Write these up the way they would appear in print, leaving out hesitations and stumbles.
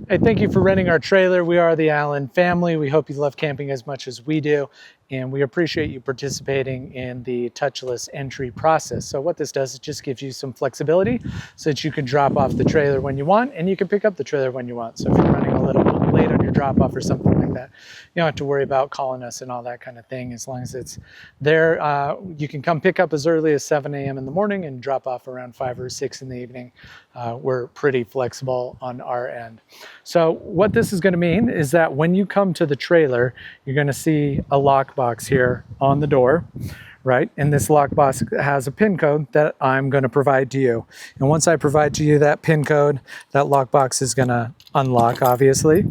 Hey, thank you for renting our trailer. We are the Allen family. We hope you love camping as much as we do, and we appreciate you participating in the touchless entry process. So what this does, it just gives you some flexibility so that you can drop off the trailer when you want, and you can pick up the trailer when you want. So if you're running a little late on your drop off or something like that, you don't have to worry about calling us and all that kind of thing. As long as it's there, you can come pick up as early as 7 a.m. in the morning and drop off around 5 or 6 in the evening. We're pretty flexible on our end. So what this is going to mean is that when you come to the trailer, you're going to see a lockbox here on the door, right? And this lockbox has a PIN code that I'm going to provide to you. And once I provide to you that PIN code, that lockbox is going to unlock, obviously.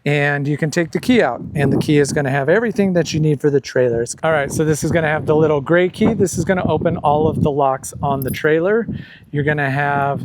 And you can take the key out, and the key is going to have everything that you need for the trailers. All right, so this is going to have the little gray key. This is going to open all of the locks on the trailer. You're going to have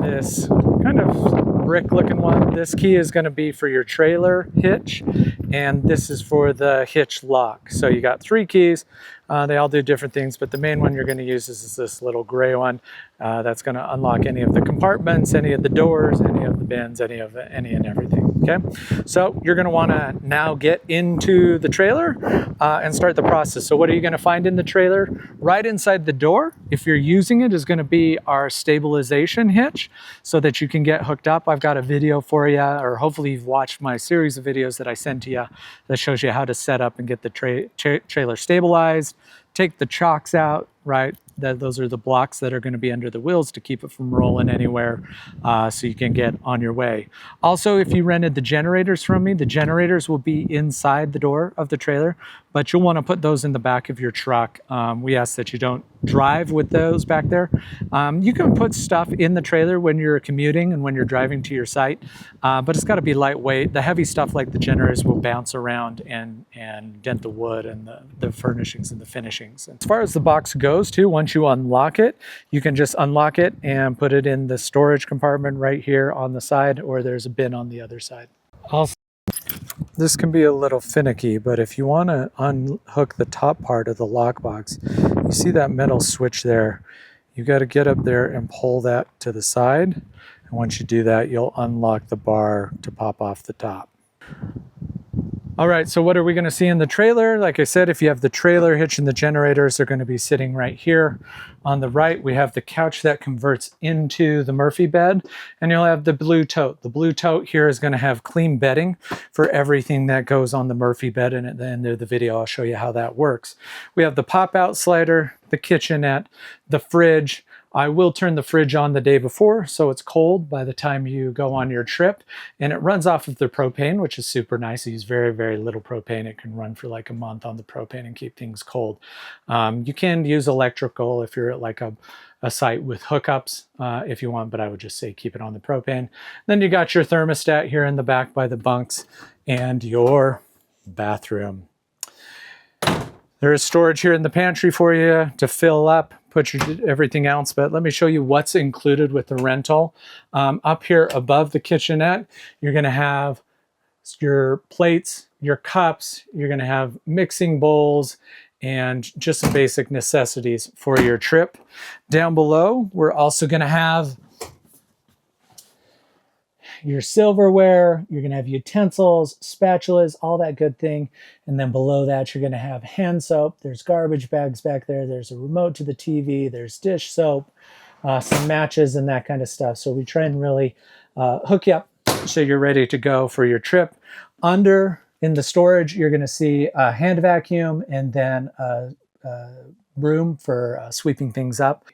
this kind of brick looking one. This key is going to be for your trailer hitch, and this is for the hitch lock. So you got 3 keys. They all do different things, but the main one you're going to use is this little gray one. That's going to unlock any of the compartments, any of the doors, any of the bins, any and everything. Okay, so you're going to want to now get into the trailer and start the process. So what are you going to find in the trailer? Right inside the door, if you're using it, is going to be our stabilization hitch so that you can get hooked up. I've got a video for you, or hopefully you've watched my series of videos that I send to you that shows you how to set up and get the trailer stabilized. Take the chocks out, right? Those are the blocks that are going to be under the wheels to keep it from rolling anywhere, so you can get on your way. Also, if you rented the generators from me, the generators will be inside the door of the trailer, but you'll want to put those in the back of your truck. We ask that you don't drive with those back there. You can put stuff in the trailer when you're commuting and when you're driving to your site, but it's got to be lightweight. The heavy stuff like the generators will bounce around and dent the wood and the furnishings and the finishings. As far as the box goes too, once you unlock it, you can just unlock it and put it in the storage compartment right here on the side, or there's a bin on the other side. Also, this can be a little finicky, but if you want to unhook the top part of the lockbox, you see that metal switch there. You got to get up there and pull that to the side. And once you do that, you'll unlock the bar to pop off the top. All right, so what are we going to see in the trailer? Like I said, if you have the trailer hitch and the generators, they're going to be sitting right here. On the right, we have the couch that converts into the Murphy bed, and you'll have the blue tote. The blue tote here is going to have clean bedding for everything that goes on the Murphy bed, and at the end of the video, I'll show you how that works. We have the pop-out slider, the kitchenette, the fridge. I will turn the fridge on the day before, so it's cold by the time you go on your trip, and it runs off of the propane, which is super nice. I use very, very little propane. It can run for like a month on the propane and keep things cold. You can use electrical if you're at like a site with hookups if you want, but I would just say keep it on the propane. Then you got your thermostat here in the back by the bunks and your bathroom. There is storage here in the pantry for you to fill up, put everything else, but let me show you what's included with the rental. Up here above the kitchenette, you're going to have your plates, your cups, you're going to have mixing bowls, and just some basic necessities for your trip. Down below, we're also going to have your silverware, you're going to have utensils, spatulas, all that good thing. And then below that, you're going to have hand soap. There's garbage bags back there. There's a remote to the TV. There's dish soap, some matches and that kind of stuff. So we try and really hook you up so you're ready to go for your trip. Under in the storage, you're going to see a hand vacuum and then a room for sweeping things up.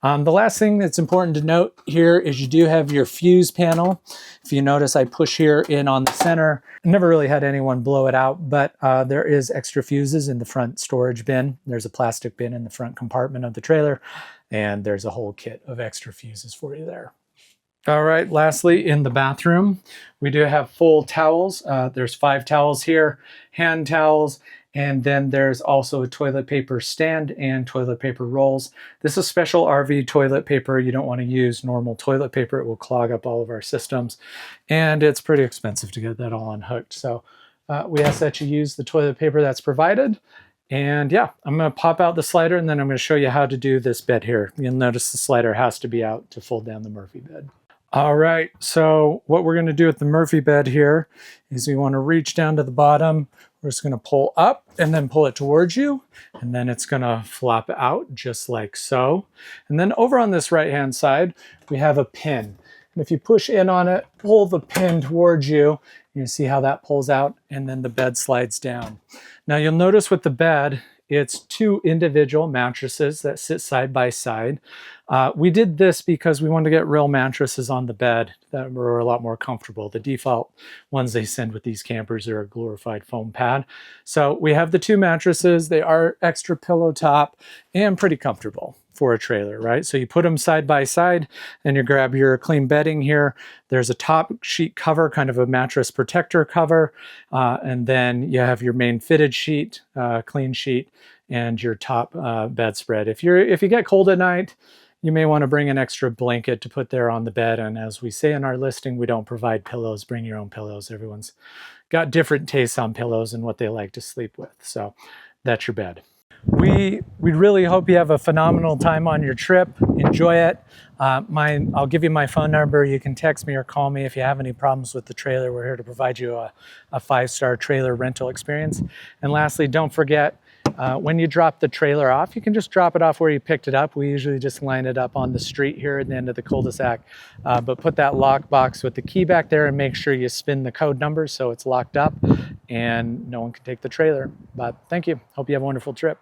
The last thing that's important to note here is you do have your fuse panel. If you notice, I push here in on the center. I never really had anyone blow it out, but there is extra fuses in the front storage bin. There's a plastic bin in the front compartment of the trailer, and there's a whole kit of extra fuses for you there. All right, lastly, in the bathroom, we do have full towels. There's 5 towels here, hand towels, and then there's also a toilet paper stand and toilet paper rolls. This is special RV toilet paper. You don't want to use normal toilet paper. It will clog up all of our systems, and it's pretty expensive to get that all unhooked. So we ask that you use the toilet paper that's provided. And yeah, I'm going to pop out the slider, and then I'm going to show you how to do this bed here. You'll notice the slider has to be out to fold down the Murphy bed. All right, so what we're going to do with the Murphy bed here is we want to reach down to the bottom. We're just going to pull up and then pull it towards you, and then it's going to flop out just like so. And then over on this right-hand side, we have a pin. And if you push in on it, pull the pin towards you, you see how that pulls out, and then the bed slides down. Now you'll notice with the bed, it's two individual mattresses that sit side by side. We did this because we wanted to get real mattresses on the bed that were a lot more comfortable. The default ones they send with these campers are a glorified foam pad. So we have the two mattresses. They are extra pillow top and pretty comfortable for a trailer, right? So you put them side by side and you grab your clean bedding here. There's a top sheet cover, kind of a mattress protector cover. And then you have your main fitted sheet, clean sheet, and your top bedspread. If you get cold at night, you may want to bring an extra blanket to put there on the bed. And as we say in our listing, we don't provide pillows. Bring your own pillows. Everyone's got different tastes on pillows and what they like to sleep with. So that's your bed. We really hope you have a phenomenal time on your trip. Enjoy it. I'll give you my phone number. You can text me or call me if you have any problems with the trailer. We're here to provide you a 5-star trailer rental experience. And lastly, don't forget, when you drop the trailer off, you can just drop it off where you picked it up. We usually just line it up on the street here at the end of the cul-de-sac. But put that lock box with the key back there and make sure you spin the code number so it's locked up and no one can take the trailer. But thank you. Hope you have a wonderful trip.